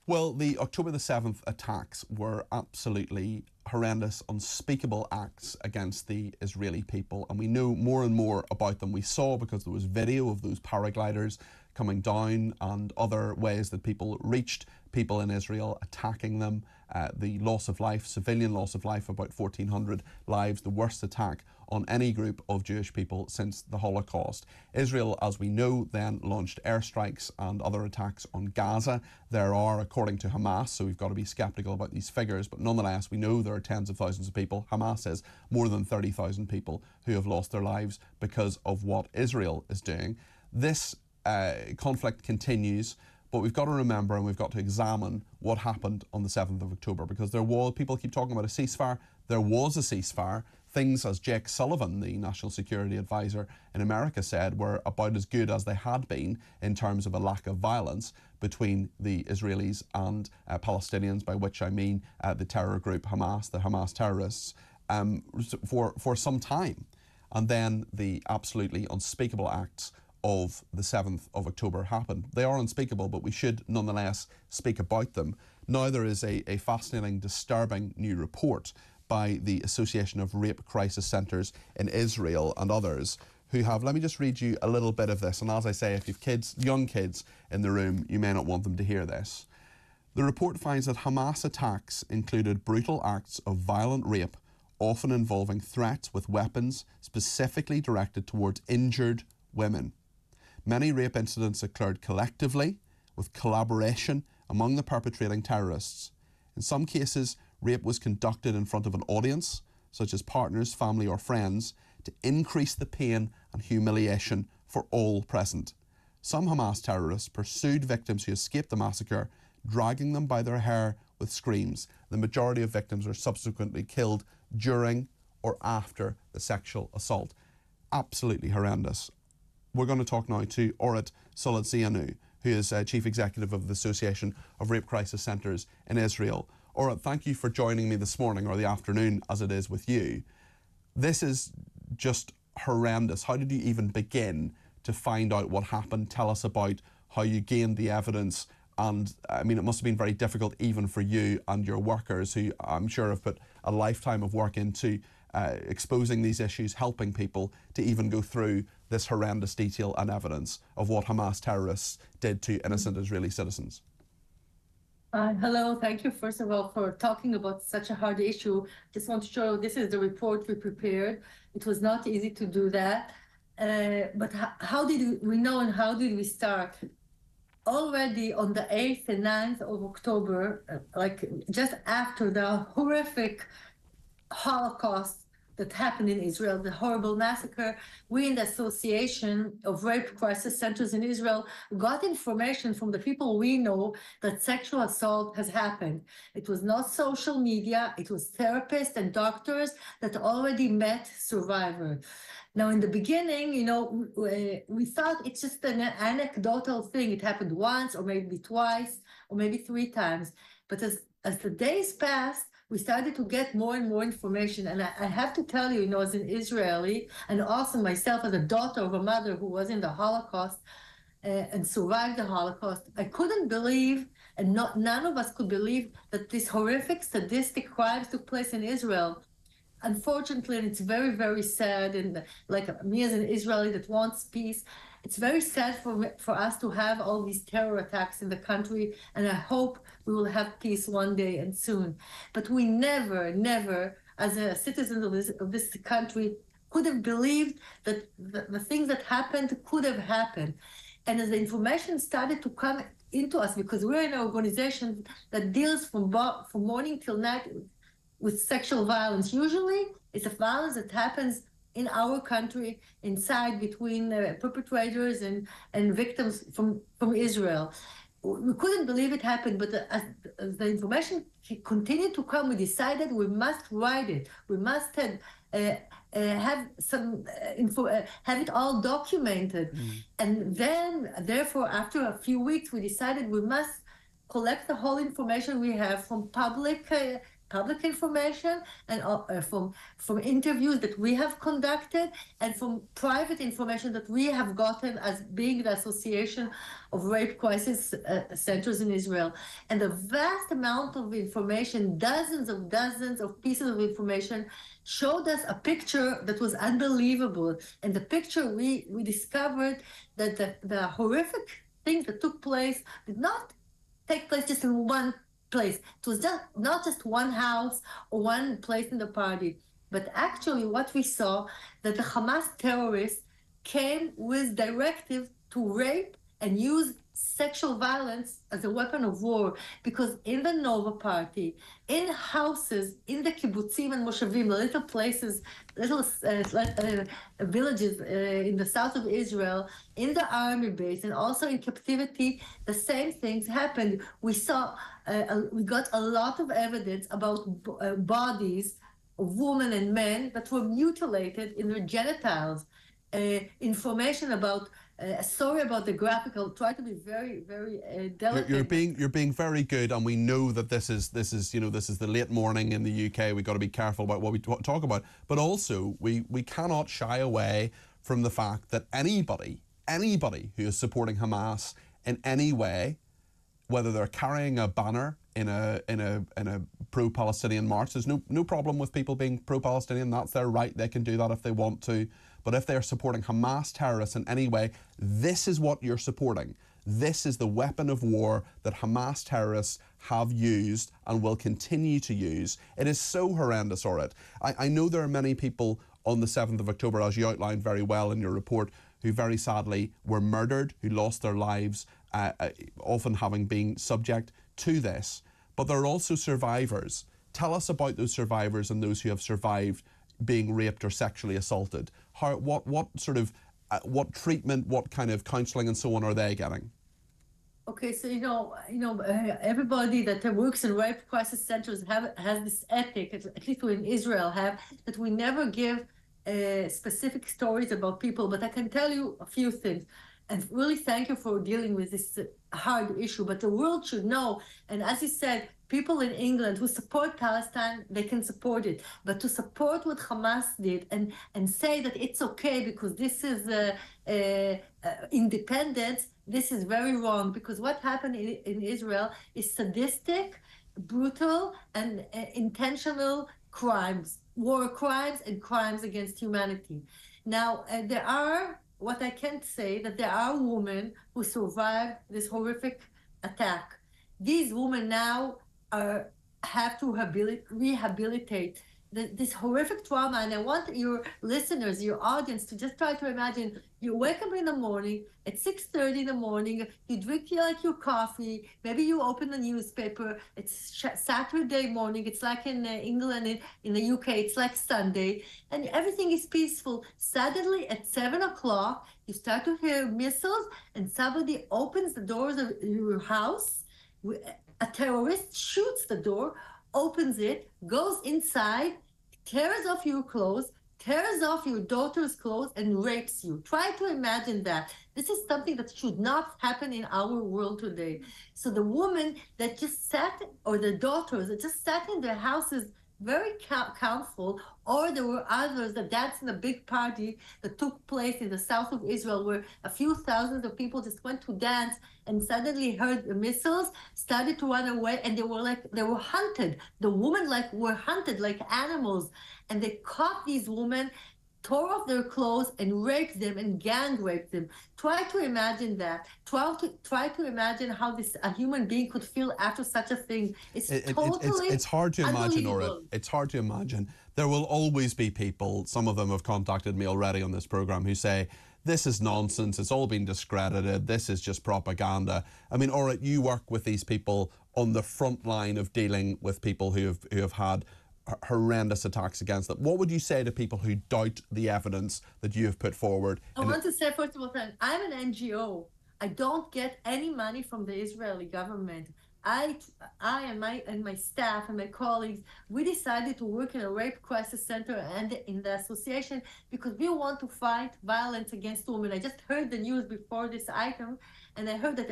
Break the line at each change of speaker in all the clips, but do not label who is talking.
Well, the October the 7th attacks were absolutely horrendous, unspeakable acts against the Israeli people, and we know more and more about them. We saw, because there was video of those paragliders coming down and other ways that people reached people in Israel, attacking them, the loss of life, civilian loss of life, about 1,400 lives, the worst attack on any group of Jewish people since the Holocaust. Israel, as we know, then launched airstrikes and other attacks on Gaza. There are, according to Hamas, so we've got to be sceptical about these figures, but nonetheless we know there are tens of thousands of people. Hamas says more than 30,000 people who have lost their lives because of what Israel is doing. This conflict continues, but we've got to remember and we've got to examine what happened on the 7th of October, because there was, people keep talking about a ceasefire. There was a ceasefire. Things, as Jake Sullivan, the National Security Advisor in America, said, were about as good as they had been in terms of a lack of violence between the Israelis and Palestinians, by which I mean the terror group Hamas, the Hamas terrorists, for some time. And then the absolutely unspeakable acts of the 7th of October happened. They are unspeakable, but we should nonetheless speak about them. Now there is a fascinating, disturbing new report by the Association of Rape Crisis Centres in Israel and others, who have, let me just read you a little bit of this, and as I say, if you've kids, young kids in the room, you may not want them to hear this. The report finds that Hamas attacks included brutal acts of violent rape, often involving threats with weapons specifically directed towards injured women. Many rape incidents occurred collectively, with collaboration among the perpetrating terrorists. In some cases, rape was conducted in front of an audience, such as partners, family or friends, to increase the pain and humiliation for all present. Some Hamas terrorists pursued victims who escaped the massacre, dragging them by their hair with screams. The majority of victims were subsequently killed during or after the sexual assault. Absolutely horrendous. We're going to talk now to Orit Solidzianu, who is Chief Executive of the Association of Rape Crisis Centres in Israel. Orit, thank you for joining me this morning, or the afternoon as it is with you. This is just horrendous. How did you even begin to find out what happened? Tell us about how you gained the evidence. And I mean, it must have been very difficult even for you and your workers, who I'm sure have put a lifetime of work into exposing these issues, helping people to even go through this horrendous detail and evidence of what Hamas terrorists did to innocent Israeli citizens.
Hello, thank you first of all for talking about such a hard issue. Just want to show this is the report we prepared. It was not easy to do that, but how did we know and how did we start? Already on the 8th and 9th of October, like just after the horrific Holocaust that happened in Israel, the horrible massacre, we in the Association of Rape Crisis Centers in Israel got information from the people we know that sexual assault has happened. It was not social media, it was therapists and doctors that already met survivors. Now, in the beginning, you know, we thought it's just an anecdotal thing. It happened once or maybe twice or maybe 3 times. But as the days passed, we started to get more and more information. And I have to tell you, you know, as an Israeli, and also myself as a daughter of a mother who was in the Holocaust and survived the Holocaust, I couldn't believe, and none of us could believe, that these horrific, sadistic crimes took place in Israel. Unfortunately, and it's very, very sad, and like me as an Israeli that wants peace, it's very sad for us to have all these terror attacks in the country, and I hope we will have peace one day and soon. But we never, as a citizen of this country, could have believed that the things that happened could have happened. And as the information started to come into us, because we're an organization that deals from morning till night with sexual violence. Usually, it's a violence that happens in our country, inside, between perpetrators and victims from Israel. We couldn't believe it happened, but as the information continued to come, we decided we must write it. We must have some have it all documented. And then, therefore, after a few weeks, we decided we must collect the whole information we have from public public information and from interviews that we have conducted and from private information that we have gotten as being the Association of Rape Crisis Centers in Israel. And the vast amount of information, dozens of pieces of information, showed us a picture that was unbelievable. And the picture we discovered that the horrific things that took place did not take place just in one place. It was just not just one house or one place in the party, but actually what we saw that the Hamas terrorists came with directive to rape and use sexual violence as a weapon of war, because in the Nova party, in houses, in the kibbutzim and moshavim, little places, little villages in the south of Israel, in the army base, and also in captivity, the same things happened. We got a lot of evidence about bodies of women and men that were mutilated in their genitals. Information about a story about the graphic. I'll try to be very, very delicate.
You're being very good, and we know that this is this is the late morning in the UK. We've got to be careful about what we talk about, but also we cannot shy away from the fact that anybody who is supporting Hamas in any way, whether they're carrying a banner in a pro-Palestinian march, there's no problem with people being pro-Palestinian. That's their right. They can do that if they want to. But if they're supporting Hamas terrorists in any way, this is what you're supporting. This is the weapon of war that Hamas terrorists have used and will continue to use. It is so horrendous, Orit. I know there are many people on the 7th of October, as you outlined very well in your report, who very sadly were murdered, who lost their lives, often having been subject to this. But there are also survivors. Tell us about those survivors and those who have survived being raped or sexually assaulted. What sort of what treatment, what kind of counselling and so on are they getting?
Okay, so everybody that works in rape crisis centers has this ethic, at least in Israel have, that we never give specific stories about people, but I can tell you a few things. And really thank you for dealing with this hard issue, but the world should know. And as you said, people in England who support Palestine, they can support it. But to support what Hamas did and say that it's okay because this is independence, this is very wrong. Because what happened in Israel is sadistic, brutal, and intentional crimes, war crimes and crimes against humanity. Now, what I can say that there are women who survived this horrific attack. These women now have to rehabilitate this horrific trauma. And I want your listeners, your audience, to just try to imagine you wake up in the morning at 6:30 in the morning, you drink your coffee, maybe you open the newspaper, it's Saturday morning, it's like in England, in the UK, it's like Sunday, and everything is peaceful. Suddenly at 7 o'clock, you start to hear missiles and somebody opens the doors of your house. A terrorist shoots the door, opens it, goes inside, tears off your clothes, tears off your daughter's clothes, and rapes you. Try to imagine that. This is something that should not happen in our world today. So the woman that just sat, or the daughters that just sat in their houses, very calmful, or there were others that danced in a big party that took place in the south of Israel, where a few thousands of people just went to dance and suddenly heard the missiles, started to run away, and they were hunted. The women were hunted like animals, and they caught these women, tore off their clothes and raped them and gang raped them. Try to imagine that. Try to imagine how a human being could feel after such a thing.
It's hard to imagine, Nora. It's hard to imagine. There will always be people, some of them have contacted me already on this program, who say, this is nonsense, it's all been discredited, this is just propaganda. I mean, Ora, you work with these people on the front line of dealing with people who have had horrendous attacks against them. What would you say to people who doubt the evidence that you have put forward?
I want to say, first of all, I'm an NGO. I don't get any money from the Israeli government. I and my staff and my colleagues, we decided to work in a rape crisis center and in the association because we want to fight violence against women. I just heard the news before this item, and I heard that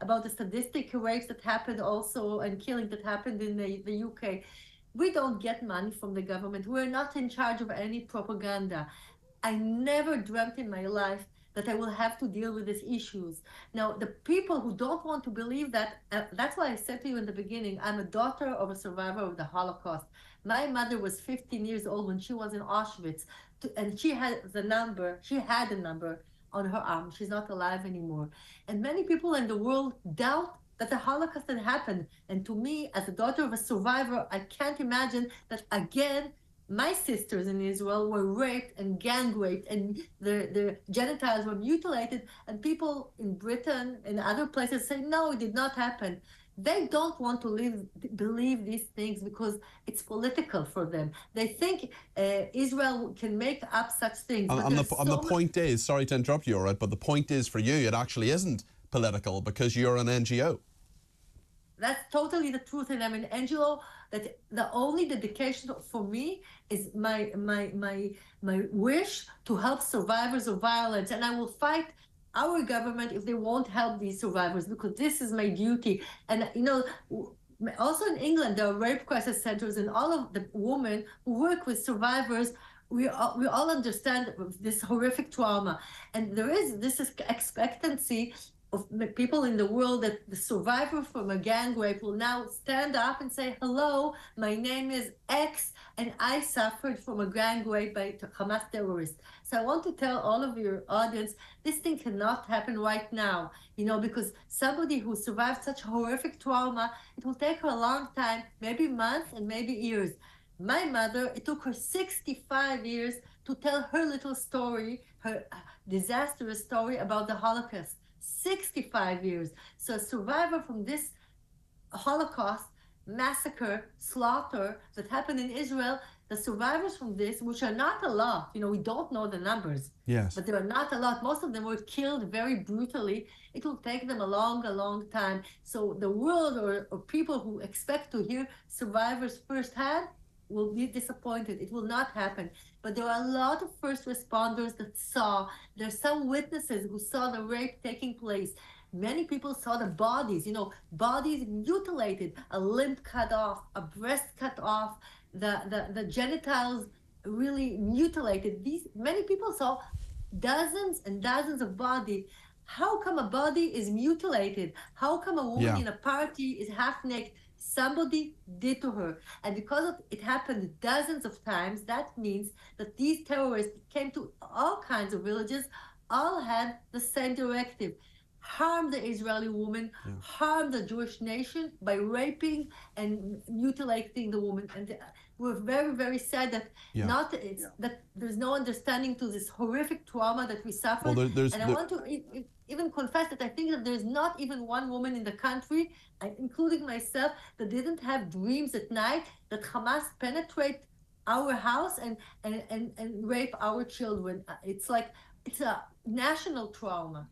about the sadistic rapes that happened also and killing that happened in the UK. We don't get money from the government. We're not in charge of any propaganda. I never dreamt in my life that I will have to deal with these issues. Now, the people who don't want to believe that, that's why I said to you in the beginning, I'm a daughter of a survivor of the Holocaust. My mother was 15 years old when she was in Auschwitz, and she had a number on her arm. She's not alive anymore. And many people in the world doubt that the Holocaust had happened. And to me, as a daughter of a survivor, I can't imagine that again my sisters in Israel were raped and gang raped, and their genitals were mutilated. And people in Britain and other places say, no, it did not happen. They don't want to believe these things because it's political for them. They think Israel can make up such things. But
And the point is, sorry to interrupt you, all right, but the point is for you, it actually isn't political because you're an NGO.
That's totally the truth, and I'm an NGO. That the only dedication for me is my wish to help survivors of violence, and I will fight our government if they won't help these survivors, because this is my duty. And also in England there are rape crisis centers, and all of the women who work with survivors, we all understand this horrific trauma, and there is this expectancy of people in the world that the survivor from a gang rape will now stand up and say, hello, my name is X, and I suffered from a gang rape by Hamas terrorists. So I want to tell all of your audience, this thing cannot happen right now, because somebody who survived such horrific trauma, it will take her a long time, maybe months and maybe years. My mother, it took her 65 years to tell her little story, her disastrous story about the Holocaust. 65 years. So a survivor from this Holocaust, massacre, slaughter that happened in Israel, the survivors from this, which are not a lot, we don't know the numbers.
Yes.
But there are not a lot. Most of them were killed very brutally. It will take them a long time. So the world or people who expect to hear survivors firsthand will be disappointed. It will not happen. But there are a lot of first responders that saw. There's some witnesses who saw the rape taking place. Many people saw the bodies, bodies mutilated, a limb cut off, a breast cut off, the genitals really mutilated. Many people saw dozens and dozens of bodies. How come a body is mutilated? How come a woman in a party is half naked? Somebody did to her. And because it happened dozens of times, that means that these terrorists came to all kinds of villages, all had the same directive: harm the Israeli woman, harm the Jewish nation by raping and mutilating the woman. And we're very, very sad that that there's no understanding to this horrific trauma that we suffered.
Well,
and I want to even confess that I think that there's not even one woman in the country, including myself, that didn't have dreams at night that Hamas penetrate our house and rape our children. It's a national trauma.